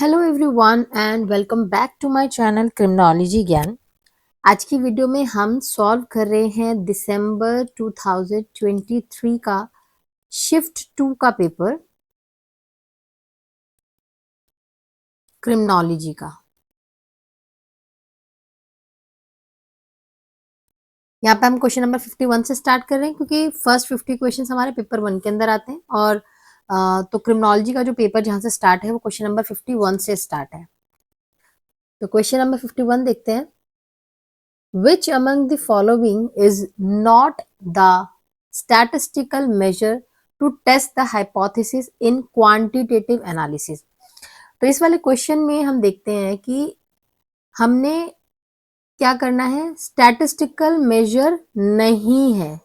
Hello everyone and welcome back to my channel criminology ज्ञान। आज की वीडियो में हम सॉल्व कर रहे हैं दिसंबर 2023 का शिफ्ट 2 का पेपर क्रिमिनोलॉजी का। यहाँ पे हम क्वेश्चन नंबर 51 से स्टार्ट कर रहे हैं क्योंकि फर्स्ट 50 क्वेश्चन हमारे पेपर 1 के अंदर आते हैं और तो क्रिमिनोलॉजी का जो पेपर जहाँ से स्टार्ट है वो क्वेश्चन नंबर 51 से स्टार्ट है। तो क्वेश्चन नंबर 51 देखते हैं। Which among the following is not the statistical measure to test the hypothesis in quantitative analysis? तो इस वाले क्वेश्चन में हम देखते हैं कि हमने क्या करना है, स्टैटिस्टिकल मेजर नहीं है।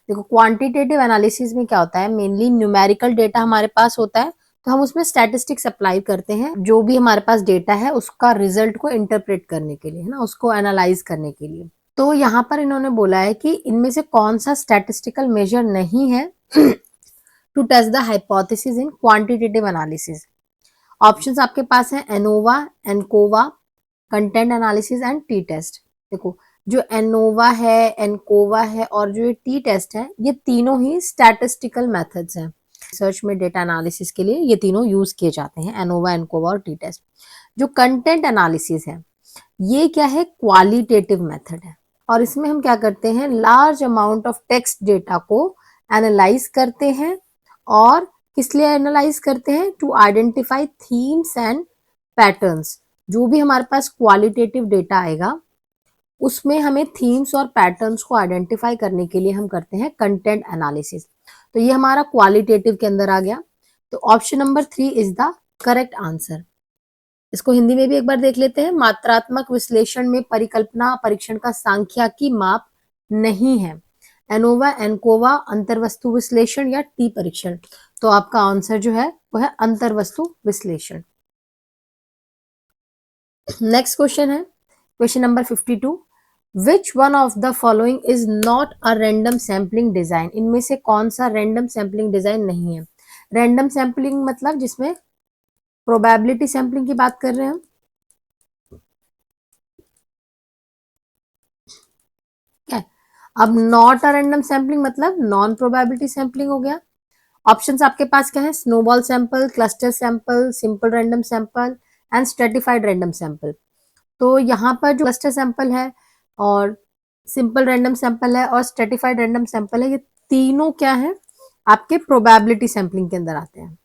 देखो क्वांटिटेटिव एनालिसिस में क्या होता है, मेनली न्यूमेरिकल डेटा हमारे पास होता है तो हम उसमें स्टैटिस्टिक्स अप्लाई करते हैं, जो भी हमारे पास डेटा है उसका रिजल्ट को इंटरप्रेट करने के लिए, है ना, उसको एनालाइज करने के लिए। तो यहाँ पर इन्होंने बोला है कि इनमें से कौन सा स्टैटिस्टिकल मेजर नहीं है to test the hypothesis in quantitative analysis. Options आपके पास है ANOVA, ANCOVA, content analysis and t test. देखो जो एनोवा है, एनकोवा है और जो ये टी टेस्ट है, ये तीनों ही स्टैटिस्टिकल मेथड्स हैं। रिसर्च में डेटा एनालिसिस के लिए ये तीनों यूज किए जाते हैं, एनोवा, एनकोवा और टी टेस्ट। जो कंटेंट एनालिसिस है ये क्या है, क्वालिटेटिव मेथड है और इसमें हम क्या करते हैं, large amount of text data को एनालाइज करते हैं। और किस लिए एनालाइज करते हैं, to identify themes and patterns. जो भी हमारे पास क्वालिटेटिव डेटा आएगा उसमें हमें थीम्स और पैटर्न्स को आइडेंटिफाई करने के लिए हम करते हैं कंटेंट एनालिसिस। तो ये हमारा क्वालिटेटिव के अंदर आ गया। तो option number 3 is the correct answer. इसको हिंदी में भी एक बार देख लेते हैं। मात्रात्मक विश्लेषण में परिकल्पना परीक्षण का सांख्यिकी माप नहीं है। एनोवा, एनकोवा, अंतर्वस्तु विश्लेषण या टी परीक्षण। तो आपका आंसर जो है वो है अंतर्वस्तु विश्लेषण। नेक्स्ट क्वेश्चन है question number 52। Which one of the following is not a random sampling design. इनमें से कौन सा रैंडम सैम्पलिंग डिजाइन नहीं है। रैंडम सैम्पलिंग मतलब जिसमें प्रोबेबिलिटी सैम्पलिंग की बात कर रहे हैं हम। क्या है? अब नॉट अ रैंडम सैम्पलिंग मतलब नॉन प्रोबेबिलिटी सैम्पलिंग हो गया। ऑप्शंस आपके पास क्या है, snowball sample, cluster sample, simple random sample and stratified random sample. तो यहाँ पर जो क्लस्टर सैंपल है और सिंपल रैंडम सैंपल है और स्ट्रेटिफाइड रैंडम सैंपल है, ये तीनों क्या है, आपके प्रोबेबिलिटी सैंपलिंग के अंदर आते हैं।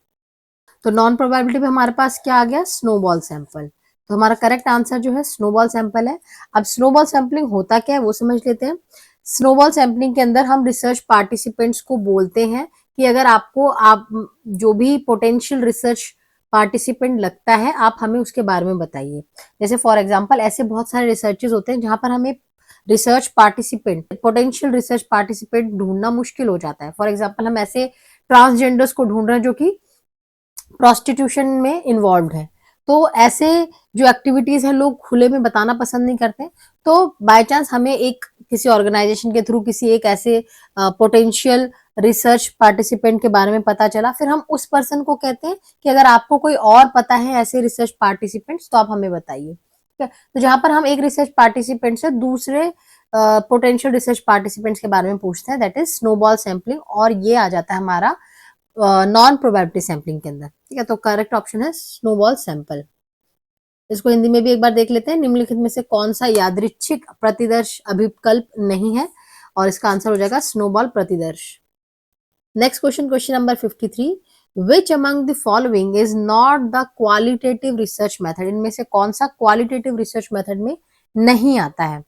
तो नॉन प्रोबेबिलिटी में हमारे पास क्या आ गया, स्नोबॉल सैंपल। तो हमारा करेक्ट आंसर जो है स्नोबॉल सैंपल है। अब स्नोबॉल सैंपलिंग होता क्या है वो समझ लेते हैं। स्नोबॉल सैंपलिंग के अंदर हम रिसर्च पार्टिसिपेंट्स को बोलते हैं कि अगर आपको आप जो भी पोटेंशियल रिसर्च पार्टिसिपेंट लगता है आप हमें उसके बारे में बताइए। जैसे फॉर एग्जांपल ऐसे बहुत सारे रिसर्चेस होते हैं जहां पर हमें research participant, potential research participant ढूंढना मुश्किल हो जाता है। फॉर एग्जांपल हम ऐसे ट्रांसजेंडर्स को ढूंढ रहे हैं जो कि प्रोस्टिट्यूशन में इन्वॉल्व है। तो ऐसे जो एक्टिविटीज है लोग खुले में बताना पसंद नहीं करते। तो बाय चांस हमें एक किसी ऑर्गेनाइजेशन के थ्रू किसी एक ऐसे पोटेंशियल रिसर्च पार्टिसिपेंट के बारे में पता चला, फिर हम उस पर्सन को कहते हैं कि अगर आपको कोई और पता है ऐसे रिसर्च पार्टिसिपेंट्स तो आप हमें बताइए। ठीक है, तो जहां पर हम एक रिसर्च पार्टिसिपेंट से दूसरे पोटेंशियल रिसर्च पार्टिसिपेंट्स के बारे में पूछते हैं, दैट इज स्नोबॉल सैंपलिंग, और ये आ जाता है हमारा नॉन प्रोबेबिलिटी सैंपलिंग के अंदर। ठीक है, तो करेक्ट ऑप्शन है स्नोबॉल सैंपल। इसको हिंदी में भी एक बार देख लेते हैं। निम्नलिखित में से कौन सा यादृच्छिक प्रतिदर्श अभिकल्प नहीं है, और इसका आंसर हो जाएगा स्नोबॉल प्रतिदर्श। Next question, question number 53। Which among the following is not the qualitative research method. इनमें से कौन सा क्वालिटेटिव रिसर्च मेथड में नहीं आता है।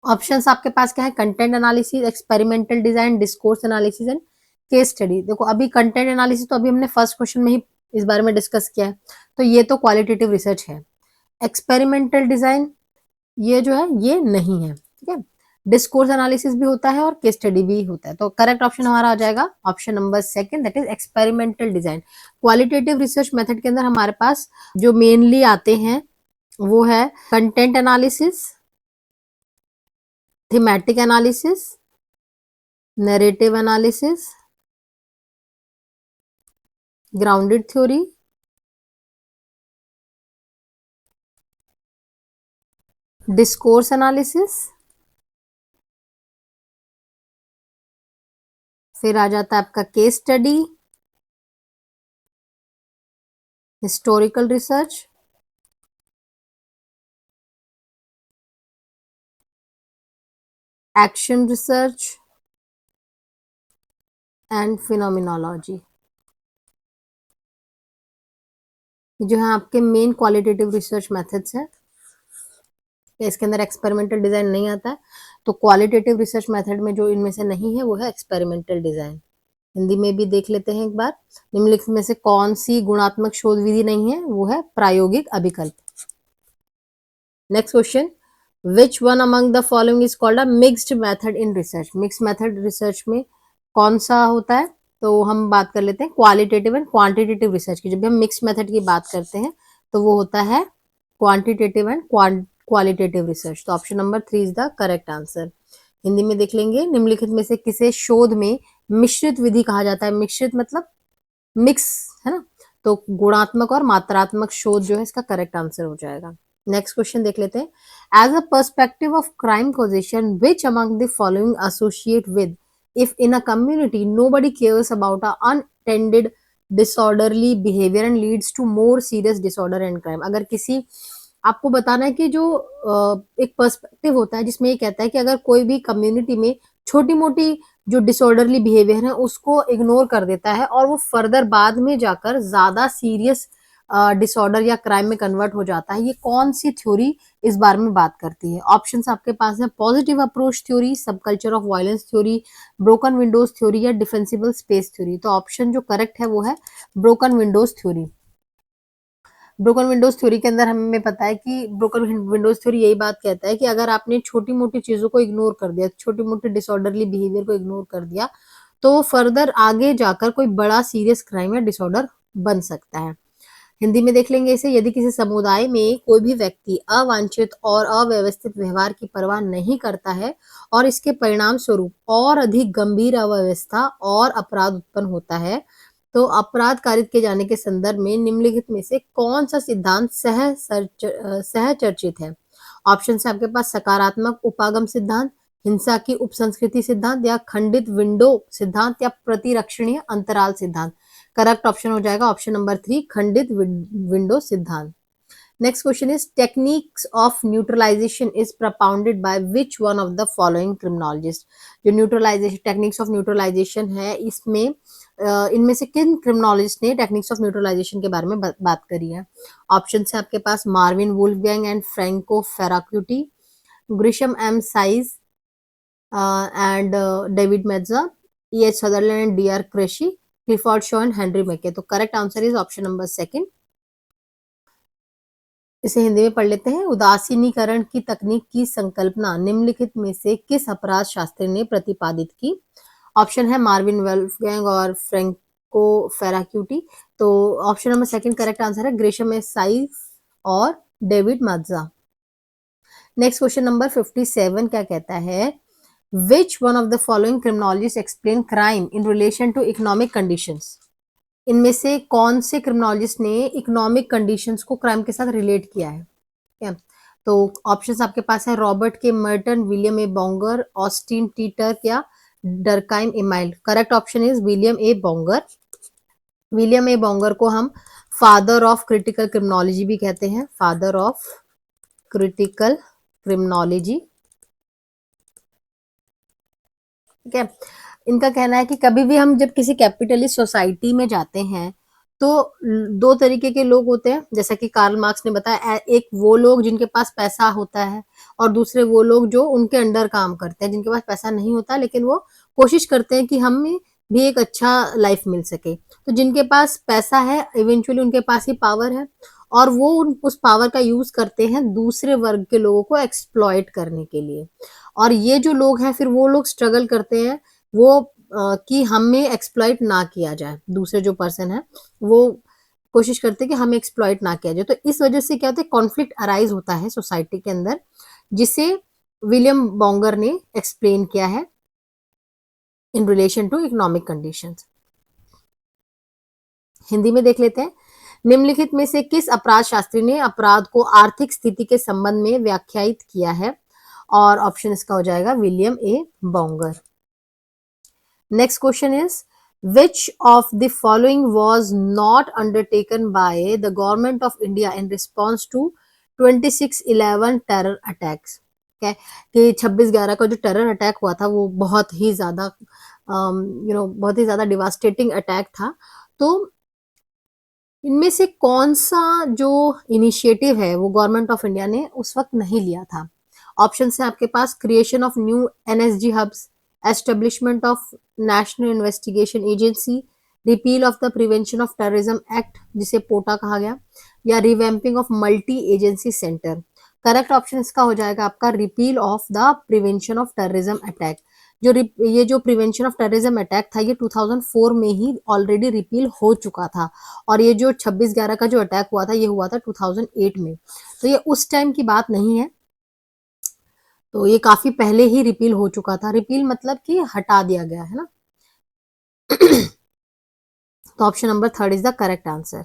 ऑप्शंस आपके पास क्या है, content analysis, experimental design, discourse analysis and case study. देखो अभी कंटेंट एनालिसिस तो अभी हमने फर्स्ट क्वेश्चन में ही इस बारे में डिस्कस किया है, तो ये तो क्वालिटेटिव रिसर्च है। एक्सपेरिमेंटल डिजाइन ये जो है ये नहीं है। ठीक है, डिस्कोर्स एनालिसिस भी होता है और केस स्टडी भी होता है। तो करेक्ट ऑप्शन हमारा आ जाएगा option number second, that is experimental design. Qualitative research method के अंदर हमारे पास जो मेनली आते हैं वो है content analysis, thematic analysis, narrative analysis, grounded theory discourse analysis, फिर आ जाता है आपका case study, historical research, action research and phenomenology. जो है आपके मेन क्वालिटेटिव रिसर्च मेथड्स हैं। इसके अंदर एक्सपेरिमेंटल डिजाइन नहीं आता है, तो क्वालिटेटिव रिसर्च मेथड में जो इनमें से नहीं है वो है एक्सपेरिमेंटल डिजाइन। हिंदी में भी देख लेते हैं एक बार। निम्नलिखित में से कौन सी गुणात्मक शोध विधि नहीं है? वो है प्रायोगिक अभिकल्प। Next question, which one among the following is called a mixed method in research? Mixed method research में कौन सा होता है? तो हम बात कर लेते हैं क्वालिटेटिव एंड क्वांटिटेटिव रिसर्च की। जब भी हम मिक्स मेथड की बात करते हैं तो वो होता है क्वांटिटेटिव एंड क्वालिटेटिव रिसर्च। तो option number 3 is the correct answer. Hindi में देख लेंगे, निम्नलिखित में से किसे शोध में मिश्रित विधि कहा जाता है? मिश्रित मतलब मिक्स, है ना? तो गुणात्मक और मात्रात्मक शोध जो है इसका करेक्ट आंसर हो जाएगा। नेक्स्ट क्वेश्चन देख लेते हैं। As a perspective of crime causation which among the following associate with if in a community nobody cares about a unattended disorderly behavior and leads to more serious disorder and crime? अगर किसी, आपको बताना है कि जो एक perspective होता है जिसमें ये कहता है कि अगर कोई भी कम्युनिटी में छोटी मोटी जो डिसऑर्डरली बिहेवियर है उसको इग्नोर कर देता है और वो फर्दर बाद में जाकर ज्यादा सीरियस डिसऑर्डर या क्राइम में कन्वर्ट हो जाता है, ये कौन सी थ्योरी इस बारे में बात करती है? ऑप्शंस आपके पास है पॉजिटिव अप्रोच थ्योरी, सब culture of violence theory, broken Windows theory या डिफेंसिबल स्पेस थ्योरी। तो ऑप्शन जो करेक्ट है वो है broken Windows theory. Broken Windows theory के अंदर हमें पता है कि ब्रोकन विंडोज थ्योरी यही बात कहता है कि अगर आपने छोटी मोटी चीजों को इग्नोर कर दिया, छोटी मोटी डिसऑर्डरली बिहेवियर को इग्नोर कर दिया, तो फर्दर आगे जाकर कोई बड़ा सीरियस क्राइम या डिसऑर्डर बन सकता है। हिंदी में देख लेंगे इसे। यदि किसी समुदाय में कोई भी व्यक्ति अवांछित और अव्यवस्थित व्यवहार की परवाह नहीं करता है और इसके परिणाम स्वरूप और अधिक गंभीर अव्यवस्था और अपराध उत्पन्न होता है, तो अपराध कारित किए जाने के संदर्भ में निम्नलिखित में से कौन सा सिद्धांत सहचर्चित है? ऑप्शन है आपके पास सकारात्मक उपागम सिद्धांत, हिंसा की उपसंस्कृति सिद्धांत या खंडित विंडो सिद्धांत या प्रतिरक्षणीय अंतराल सिद्धांत। करेक्ट ऑप्शन हो जाएगा ऑप्शन नंबर 3 खंडित विंडो सिद्धांत। Next question is techniques of neutralisation is propounded by which one of the following criminologist? जो न्यूट्रलाइजेशन, टेक्निक्स ऑफ न्यूट्रलाइजेशन है, इसमें इनमें से किन क्रिमिनोलॉजिस्ट ने टेक्निक्स ऑफ न्यूट्रलाइजेशन के बारे में बात करी है? ऑप्शन है आपके पास Marvin Wolfgang and Franco Ferracuti, Gresham M साइज and David Matza, E.H. Sutherland and D.R. Cressey, Clifford Shaw and Henry McKay. तो correct answer is option number 2। इसे हिंदी में पढ़ लेते हैं। उदासीनीकरण की तकनीक की संकल्पना निम्नलिखित में से किस अपराध शास्त्री ने प्रतिपादित की? ऑप्शन है मार्विन वुल्फगैंग और फ्रैंको फेराक्यूटी। तो ऑप्शन नंबर 2 करेक्ट आंसर है ग्रेशम एस साइज और डेविड माज्जा। नेक्स्ट क्वेश्चन नंबर 57 क्या कहता है? Which one of the following criminologists explain crime in relation to economic conditions? इनमें से कौन से क्रिमिनोलॉजिस्ट ने इकोनॉमिक कंडीशंस को क्राइम के साथ रिलेट किया है? ठीक है, तो ऑप्शंस आपके पास है Robert K Merton, William A Bonger, Austin T Turk या Durkheim Emile. Correct option is William A Bonger. William A Bonger को हम फादर ऑफ क्रिटिकल क्रिमिनोलॉजी भी कहते हैं, फादर ऑफ क्रिटिकल क्रिमिनोलॉजी। ठीक है, इनका कहना है कि कभी भी हम जब किसी कैपिटलिस्ट सोसाइटी में जाते हैं तो दो तरीके के लोग होते हैं, जैसा कि कार्ल मार्क्स ने बताया, एक वो लोग जिनके पास पैसा होता है और दूसरे वो लोग जो उनके अंडर काम करते हैं, जिनके पास पैसा नहीं होता लेकिन वो कोशिश करते हैं कि हमें भी एक अच्छा लाइफ मिल सके। तो जिनके पास पैसा है इवेंचुअली उनके पास ही पावर है और वो उस पावर का यूज करते हैं दूसरे वर्ग के लोगों को एक्सप्लॉइट करने के लिए। और ये जो लोग हैं फिर वो लोग स्ट्रगल करते हैं वो कि हमें एक्सप्लॉइट ना किया जाए, दूसरे जो पर्सन है वो कोशिश करते हैं कि हमें एक्सप्लॉइट ना किया जाए। तो इस वजह से क्या होता है, कॉन्फ्लिक्ट अराइज होता है सोसाइटी के अंदर, जिसे विलियम बोंगर ने एक्सप्लेन किया है in relation to economic conditions. Hindi में देख लेते हैं। निम्नलिखित में से किस अपराध शास्त्री ने अपराध को आर्थिक स्थिति के संबंध में व्याख्यायित किया है? और ऑप्शन इसका हो जाएगा William A Bonger. Next question is which of the following was not undertaken by the government of India in response to 26/11 terror attacks? okay? कि 26/11 का जो टेरर अटैक हुआ था वो बहुत ही ज्यादा बहुत ही ज्यादा डिवास्टेटिंग अटैक था। तो इनमें से कौन सा जो इनिशिएटिव है वो गवर्नमेंट ऑफ इंडिया ने उस वक्त नहीं लिया था? ऑप्शन है आपके पास creation of new NSG hubs, establishment of National Investigation Agency, repeal of the prevention of Terrorism Act जिसे पोटा कहा गया, या revamping of Multi Agency Centre. Correct option इसका हो जाएगा आपका repeal of the prevention of terrorism attack. ये जो प्रिवेंशन ऑफ टेररिज्म अटैक था ये 2004 में ही ऑलरेडी रिपील हो चुका था, और ये जो 26/11 का जो अटैक हुआ था ये हुआ था 2008 में, तो ये उस टाइम की बात नहीं है, तो ये काफी पहले ही रिपील हो चुका था। रिपील मतलब कि हटा दिया गया है ना। तो option number 3 is the correct answer.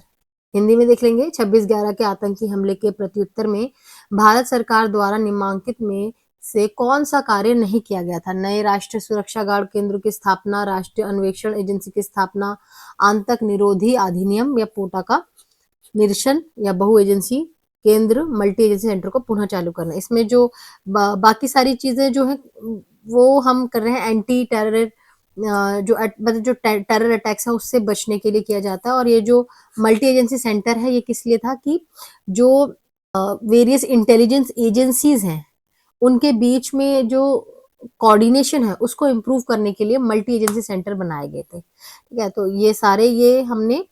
Hindi में देख लेंगे। 26/11 के आतंकी हमले के प्रत्युत्तर में भारत सरकार द्वारा निम्नांकित में से कौन सा कार्य नहीं किया गया था? नए राष्ट्रीय सुरक्षा गार्ड केंद्र की स्थापना, राष्ट्रीय अन्वेषण एजेंसी की स्थापना, आतंक निरोधी अधिनियम या पोटा का निरीक्षण, या बहु एजेंसी केंद्र मल्टी एजेंसी सेंटर को पुनः चालू करना। इसमें जो बाकी सारी चीजें जो है वो हम कर रहे हैं एंटी टेरर मतलब जो टेरर अटैक्स है उससे बचने के लिए किया जाता है। और ये जो मल्टी एजेंसी सेंटर है ये किस लिए था कि जो वेरियस इंटेलिजेंस एजेंसीज हैं उनके बीच में जो कोऑर्डिनेशन है उसको इम्प्रूव करने के लिए मल्टी एजेंसी सेंटर बनाए गए थे। ठीक है, तो ये सारे ये हमने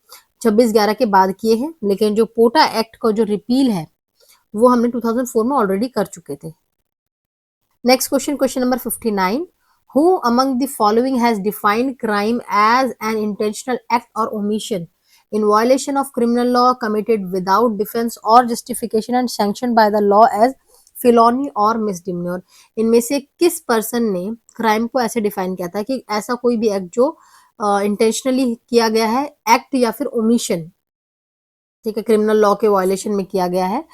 26/11 के बाद किए हैं, लेकिन जो पोटा एक्ट का जो रिपील है वो हमने 2004 में ऑलरेडी कर चुके थे। Next question, question number 59, who among the following has defined crime as an intentional act or omission in violation of criminal law committed without defense or justification and sanctioned by the law as felony or misdemeanor? इनमें से किस person ने crime को ऐसे define किया था कि ऐसा कोई भी एक्ट जो इंटेंशनली किया गया है, एक्ट या फिर ओमिशन, ठीक है, क्रिमिनल लॉ के वायलेशन में किया गया है,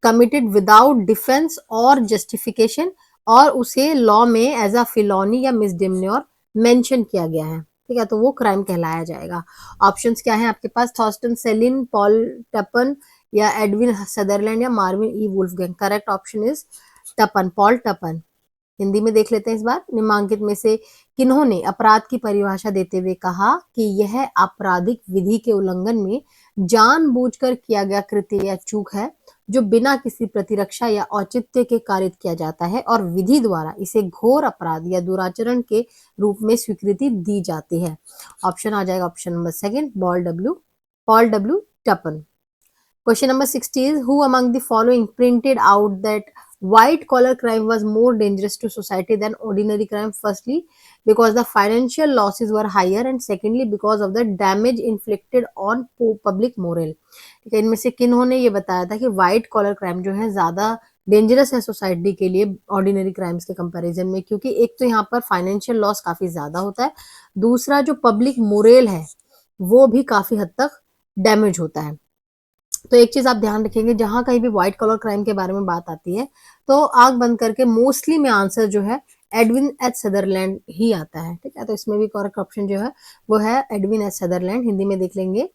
कमिटेड विदाउट डिफेंस और जस्टिफिकेशन, और उसे लॉ में एज अ फिलोनी या मिसडिमिनियर मेंशन किया गया है, ठीक है, तो वो क्राइम कहलाया जाएगा। ऑप्शंस क्या है आपके पास? थॉर्स्टन सेलिन, पॉल टपन, या एडविन सदरलैंड, या Marvin E Wolfgang. Correct option is Tappan, Paul Tappan. Hindi में देख लेते हैं इस बार। निम्नांकित में से किन्होंने अपराध की परिभाषा देते हुए कहा कि यह आपराधिक विधि के उल्लंघन में जानबूझकर किया गया कृत्य या चूक है जो बिना किसी प्रतिरक्षा या औचित्य के कारित किया जाता है और विधि द्वारा इसे घोर अपराध या दुराचरण के रूप में स्वीकृति दी जाती है। ऑप्शन आ जाएगा option number 2 Paul W टपन। Question number 60 is, who among the following printed out that white collar crime was more dangerous to society than ordinary crime? Firstly, because the financial losses were higher, and secondly, because of the damage inflicted on public moral. ठीक है, इनमें से किन्होंने ये बताया था कि white collar crime जो है ज्यादा डेंजरस है सोसाइटी के लिए ऑर्डिनरी क्राइम्स के कंपैरिजन में, क्योंकि एक तो यहाँ पर फाइनेंशियल लॉस काफी ज्यादा होता है, दूसरा जो पब्लिक मोरल है वो भी काफी हद तक डैमेज होता है। तो एक चीज आप ध्यान रखेंगे, जहां कहीं भी व्हाइट कॉलर क्राइम के बारे में बात आती है तो आंख बंद करके मोस्टली में आंसर जो है एडविन एच सदरलैंड ही आता है। ठीक है, तो इसमें भी करेक्ट ऑप्शन जो है वो है एडविन एच सदरलैंड। हिंदी में देख लेंगे।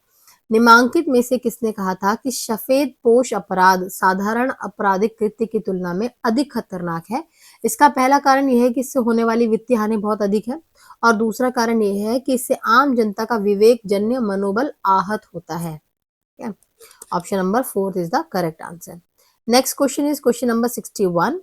निम्नांकित में से किसने कहा था कि सफेद पोश अपराध साधारण आपराधिक कृत्य की तुलना में अधिक खतरनाक है? इसका पहला कारण यह है कि इससे होने वाली वित्तीय हानि बहुत अधिक है, और दूसरा कारण यह है कि इससे आम जनता का विवेक जन्य मनोबल आहत होता है। Option number 4 is the correct answer. Next question is question number 61.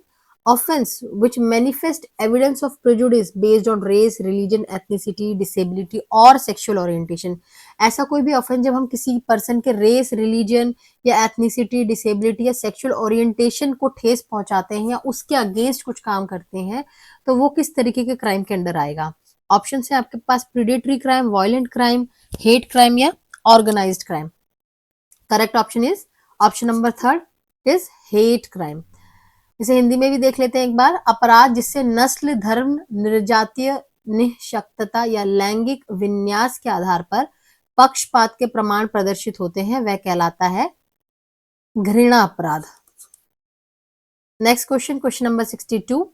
Offense which manifest evidence of prejudice based on race, religion, ethnicity, disability और sexual orientation. ऐसा कोई भी ऑफेंस जब हम किसी पर्सन के रेस, रिलीजन या एथनिसिटी, डिसेबिलिटी या सेक्सुअल ओरिएंटेशन को ठेस पहुंचाते हैं या उसके अगेंस्ट कुछ काम करते हैं तो वो किस तरीके के क्राइम के अंडर आएगा? ऑप्शन है आपके पास predatory crime, violent crime, hate crime या organised crime. Correct option is option number 3 is hate crime. इसे हिंदी में भी देख लेते हैं एक बार। अपराध जिससे नस्ल, धर्म, निर्जातीय, निःशक्तता या लैंगिक विन्यास के आधार पर पक्षपात के प्रमाण प्रदर्शित होते हैं वह कहलाता है घृणा अपराध। Next question, question number 62,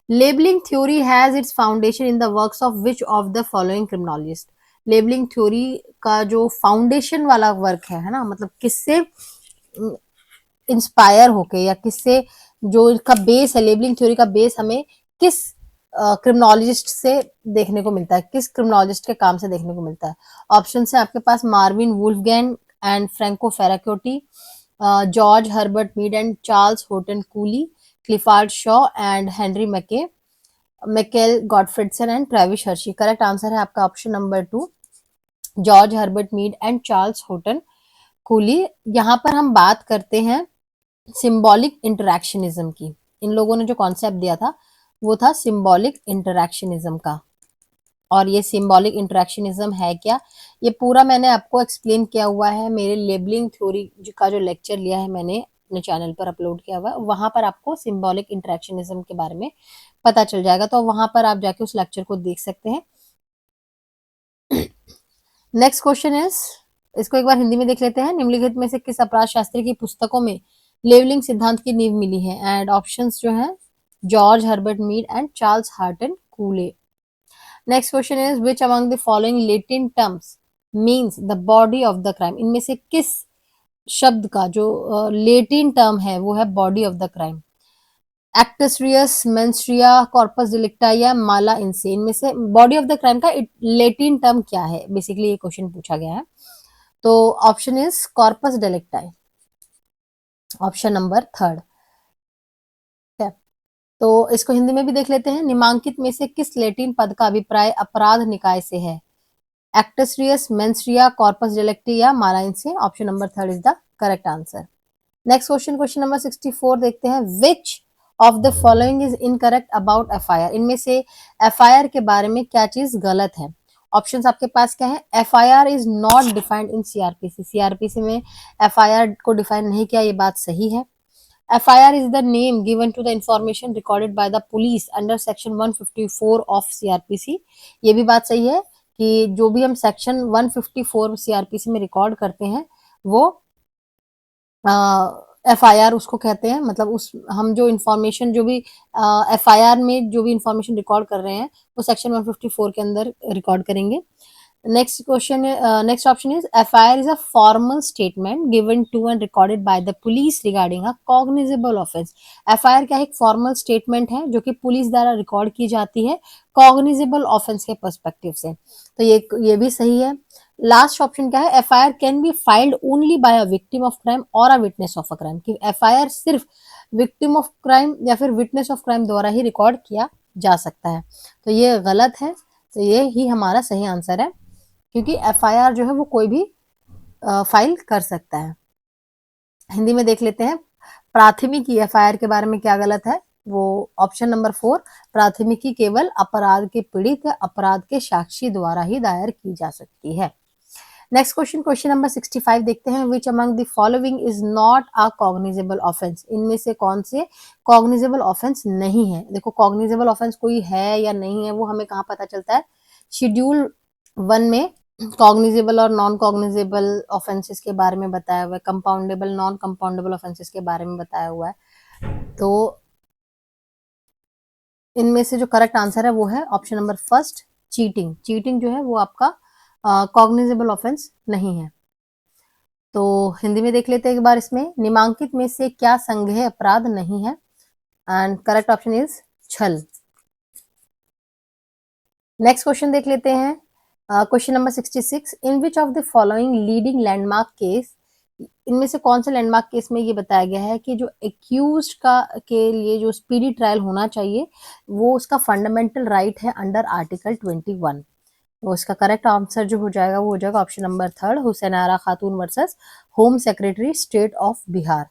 labelling theory has its foundation in the works of which of the following criminologist. Labelling theory का जो फाउंडेशन वाला वर्क है ना, मतलब किससे इंस्पायर होके या किससे, जो इसका बेस है, लेबलिंग थ्योरी का बेस हमें किस क्रिमिनोलॉजिस्ट से देखने को मिलता है, किस क्रिमिनोलॉजिस्ट के काम से देखने को मिलता है। ऑप्शन है आपके पास Marvin Wolfgang and Franco Ferracuti, George Herbert Mead and Charles Horton Cooley, Clifford Shaw and Henry McKay, Michael Gottfredson and Travis Hirschi. Correct answer है आपका option number 2, George Herbert Mead and Charles Horton Cooley. यहाँ पर हम बात करते हैं symbolic interactionism की। इन लोगों ने जो कॉन्सेप्ट दिया था वो था सिंबॉलिक इंटरैक्शनिज्म का। और ये सिंबॉलिक इंटरैक्शनिज्म है क्या, ये पूरा मैंने आपको एक्सप्लेन किया हुआ है मेरे लेबलिंग थ्योरी का जो लेक्चर लिया है मैंने अपने चैनल पर अपलोड किया हुआ है, वहां पर आपको सिंबॉलिक इंटरैक्शनिज्म के बारे में पता चल जाएगा, तो वहां पर आप जाके उस लेक्चर को देख सकते हैं। नेक्स्ट क्वेश्चन इज, इसको एक बार हिंदी में देख लेते हैं। निम्नलिखित में से किस अपराध शास्त्री की पुस्तकों में लेवलिंग सिद्धांत की नींव मिली है? एंड ऑप्शंस जो है George Herbert Mead and Charles Horton Cooley. Next question is which among the following Latin terms means the body of the crime. इनमें से किस शब्द का जो लैटिन टर्म है वो है body of the crime? Actus reus, mens rea, corpus delicti या माला इनसे। इनमें से बॉडी ऑफ द क्राइम का लैटिन टर्म क्या है, बेसिकली ये क्वेश्चन पूछा गया है। तो option is corpus delicti, option number 3। तो इसको हिंदी में भी देख लेते हैं। निम्नांकित में से किस लैटिन पद का अभिप्राय अपराध निकाय से है? एक्टस रियस, मेंस्ट्रिया, कॉर्पस डेलिक्टी या माला इनसे। Option number 3 is the correct answer. Next question, question number 64 देखते हैं। Which of the following is incorrect about FIR. इनमें से एफआईआर के बारे में क्या चीज गलत है? ऑप्शंस आपके पास क्या है? FIR is not defined in CrPC. CrPC में एफआईआर को डिफाइन नहीं किया, ये बात सही है। FIR is the name given to the information recorded by the police under section 154 of CrPC. ये भी बात सही है कि जो भी हम सेक्शन 154 सीआरपीसी में रिकॉर्ड करते हैं वो एफआईआर उसको कहते हैं। मतलब उस हम जो इन्फॉर्मेशन, जो भी एफआईआर में जो भी इन्फॉर्मेशन रिकॉर्ड कर रहे हैं वो सेक्शन 154 के अंदर रिकॉर्ड करेंगे। Next question, next option is FIR is a formal statement given to and recorded by the police regarding a cognizable offence. FIR क्या है? एक फॉर्मल स्टेटमेंट है जो कि पुलिस द्वारा रिकॉर्ड की जाती है कॉग्निजेबल ऑफेंस के पर्सपेक्टिव से। तो ये भी सही है। लास्ट ऑप्शन क्या है? FIR can be filed only by a victim of crime और a witness of a crime. कि एफआईआर सिर्फ विक्टिम ऑफ क्राइम या फिर विटनेस ऑफ क्राइम द्वारा ही रिकॉर्ड किया जा सकता है। तो ये गलत है, तो ये ही हमारा सही आंसर है, क्योंकि एफआईआर जो है वो कोई भी फाइल कर सकता है। हिंदी में देख लेते हैं। प्राथमिकी एफआईआर के बारे में क्या गलत है? वो ऑप्शन नंबर 4, प्राथमिकी केवल अपराध के पीड़ित या अपराध के साक्षी द्वारा ही दायर की जा सकती है। नेक्स्ट क्वेश्चन, क्वेश्चन नंबर 65 देखते हैं। विच among the following is not a cognizable offence. इनमें से कौन से कॉग्निजेबल ऑफेंस नहीं है? देखो, कॉग्निजेबल ऑफेंस कोई है या नहीं है वो हमें कहाँ पता चलता है? शेड्यूल 1 में कॉग्निजेबल और नॉन कॉग्निजेबल ऑफेंसेस के बारे में बताया हुआ है, कंपाउंडेबल नॉन कंपाउंडेबल ऑफेंसेस के बारे में बताया हुआ है। तो इनमें से जो करेक्ट आंसर है वो है ऑप्शन नंबर 1, चीटिंग। चीटिंग जो है वो आपका कॉग्निजेबल ऑफेंस नहीं है। तो हिंदी में देख लेते हैं एक बार इसमें। निम्नांकित में से क्या संज्ञेय अपराध नहीं है? एंड करेक्ट ऑप्शन इज छल। नेक्स्ट क्वेश्चन देख लेते हैं। Question number 66, in which of the following leading landmark case. इनमें से कौन से लैंडमार्क केस में ये बताया गया है कि जो एक्यूज्ड का के लिए जो स्पीडी ट्रायल होना चाहिए वो उसका फंडामेंटल राइट है अंडर आर्टिकल 21। वो इसका करेक्ट आंसर जो हो जाएगा वो हो जाएगा option number 3, Hussain Ara Khatoon versus home secretary state of Bihar.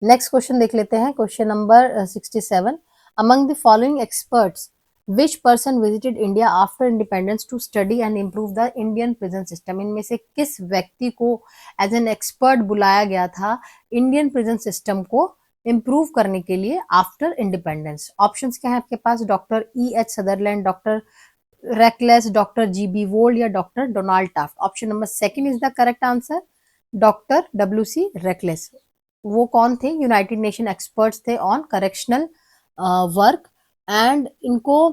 Next question देख लेते हैं। Question number 67, among the following experts which person visited India after independence to study and improve the Indian prison system. इनमें से किस व्यक्ति को एज एन एक्सपर्ट बुलाया गया था इंडियन प्रिजन सिस्टम को इम्प्रूव करने के लिए आफ्टर इंडिपेंडेंस? ऑप्शंस क्या है आपके पास? Doctor E H Sutherland, doctor Reckless, doctor GB Vold या doctor Donald Taft? Option number second is the correct answer, doctor WC Reckless. वो कौन थे? यूनाइटेड नेशन एक्सपर्ट्स थे ऑन करेक्शनल वर्क, एंड इनको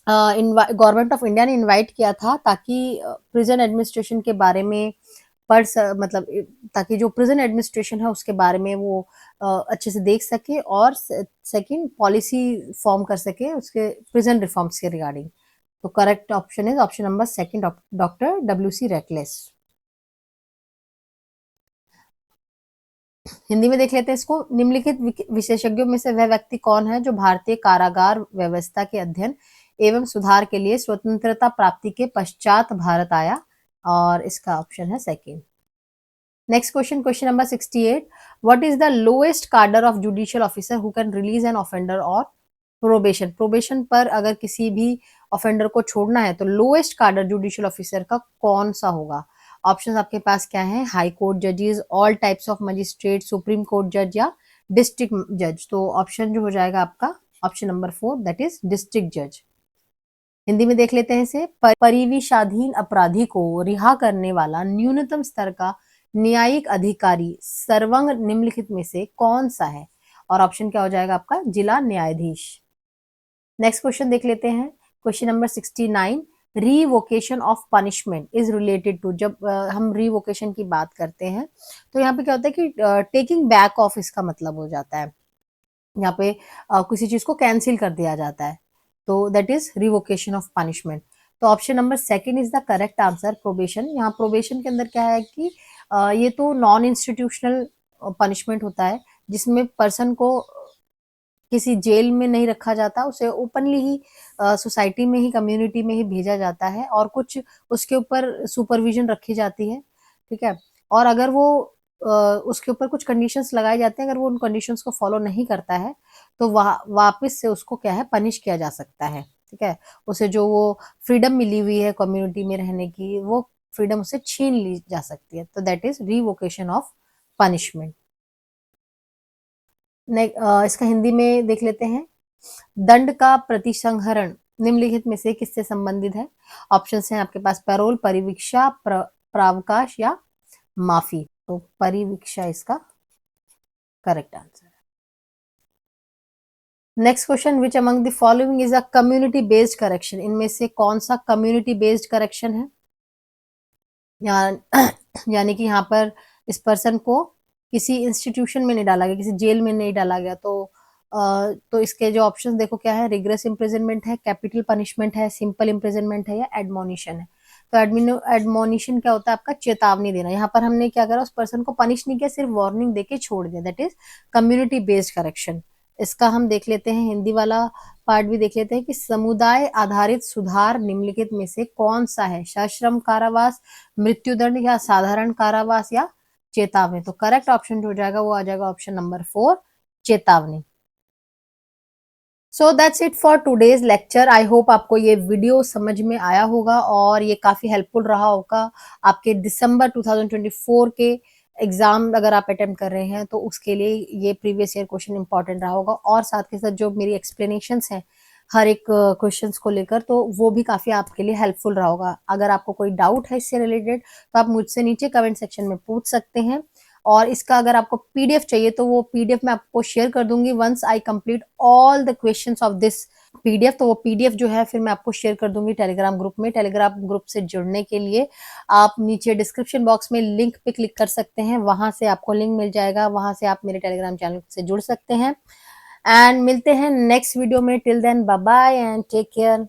गवर्नमेंट ऑफ इंडिया ने invite किया था ताकि प्रिजन एडमिनिस्ट्रेशन के बारे में मतलब ताकि जो प्रिजन एडमिनिस्ट्रेशन है उसके बारे में वो अच्छे से देख सके और सेकंड पॉलिसी फॉर्म कर सके उसके प्रिजन रिफॉर्म्स के रिगार्डिंग। तो correct option is option number second, doctor WC reckless. Hindi में देख लेते हैं इसको। निम्नलिखित विशेषज्ञों में से वह व्यक्ति कौन है जो भारतीय कारागार व्यवस्था के अध्ययन एवं सुधार के लिए स्वतंत्रता प्राप्ति के पश्चात भारत आया? और इसका ऑप्शन है second. Next question, question number 68, what is the lowest cadre of judicial officer who can release an offender or probation? Probation पर अगर किसी भी ऑफेंडर को छोड़ना है तो लोएस्ट कार्डर जुडिशियल ऑफिसर का कौन सा होगा? ऑप्शन आपके पास क्या है? हाई कोर्ट जजेस, all types of magistrate, supreme court जज या डिस्ट्रिक्ट जज। तो ऑप्शन जो हो जाएगा आपका option number 4, that is district जज। हिंदी में देख लेते हैं इसे। परिविशाधीन अपराधी को रिहा करने वाला न्यूनतम स्तर का न्यायिक अधिकारी सर्वंग निम्नलिखित में से कौन सा है? और ऑप्शन क्या हो जाएगा आपका? जिला न्यायाधीश। नेक्स्ट क्वेश्चन देख लेते हैं, question number 69, revocation of punishment is related to. जब हम रिवोकेशन की बात करते हैं तो यहाँ पे क्या होता है कि टेकिंग बैक ऑफ इसका मतलब हो जाता है। यहाँ पे किसी चीज को कैंसिल कर दिया जाता है, तो that is revocation of punishment. तो option number second is the correct answer, probation. यहाँ प्रोबेशन के अंदर क्या है कि ये तो नॉन इंस्टीट्यूशनल पनिशमेंट होता है जिसमें पर्सन को किसी जेल में नहीं रखा जाता, उसे ओपनली ही सोसाइटी में ही, कम्युनिटी में ही भेजा जाता है और कुछ उसके ऊपर सुपरविजन रखी जाती है, ठीक है। और अगर वो उसके ऊपर कुछ कंडीशंस लगाए जाते हैं, अगर वो उन कंडीशंस को फॉलो नहीं करता है तो वापस से उसको क्या है, पनिश किया जा सकता है, ठीक है। उसे जो वो फ्रीडम मिली हुई है कम्युनिटी में रहने की, वो फ्रीडम उसे छीन ली जा सकती है। तो that is revocation of punishment. इसका हिंदी में देख लेते हैं। दंड का प्रतिसंहरण निम्नलिखित में से किससे संबंधित है? ऑप्शन हैं आपके पास पैरोल, परिवीक्षा, प्रावकाश या माफी। तो परिवीक्षा इसका करेक्ट आंसर है। Next question, which among the following is a community based correction? इनमें से कौन सा कम्युनिटी बेस्ड करेक्शन है? यानी कि यहाँ पर इस पर्सन को किसी इंस्टीट्यूशन में नहीं डाला गया, किसी जेल में नहीं डाला गया, तो इसके जो ऑप्शंस देखो क्या है, रिग्रेस इम्प्रिजनमेंट है, कैपिटल पनिशमेंट है, सिंपल इम्प्रिजनमेंट है या एडमोनिशन है। तो एडमोनिशन क्या होता है? आपका चेतावनी देना। यहाँ पर हमने क्या करा, उस पर्सन को पनिश नहीं किया, सिर्फ वार्निंग देके छोड़ दिया, that is community based correction. इसका हम देख लेते हैं हिंदी वाला पार्ट भी देख लेते हैं कि समुदाय आधारित सुधार निम्नलिखित में से कौन सा है? सश्रम कारावास, मृत्युदंड या साधारण कारावास या चेतावनी? तो करेक्ट ऑप्शन जो हो जाएगा वो आ जाएगा ऑप्शन नंबर 4, चेतावनी। So that's it for today's lecture. I hope आपको ये वीडियो समझ में आया होगा और ये काफी हेल्पफुल रहा होगा आपके दिसंबर 2024 के एग्जाम अगर आप अटेम्प्ट कर रहे हैं तो उसके लिए ये प्रीवियस ईयर क्वेश्चन इंपॉर्टेंट रहा होगा। और साथ के साथ जो मेरी एक्सप्लेनेशंस हैं हर एक क्वेश्चंस को लेकर, तो वो भी काफी आपके लिए हेल्पफुल रहा होगा। अगर आपको कोई डाउट है इससे रिलेटेड तो आप मुझसे नीचे कमेंट सेक्शन में पूछ सकते हैं। और इसका अगर आपको पीडीएफ चाहिए तो वो पीडीएफ मैं आपको शेयर कर दूंगी once I complete all the questions of this PDF. तो वो पीडीएफ जो है फिर मैं आपको शेयर कर दूंगी टेलीग्राम ग्रुप में। टेलीग्राम ग्रुप से जुड़ने के लिए आप नीचे डिस्क्रिप्शन बॉक्स में लिंक पे क्लिक कर सकते हैं, वहां से आपको लिंक मिल जाएगा, वहां से आप मेरे टेलीग्राम चैनल से जुड़ सकते हैं। एंड मिलते हैं नेक्स्ट वीडियो में। Till then bye bye and take care.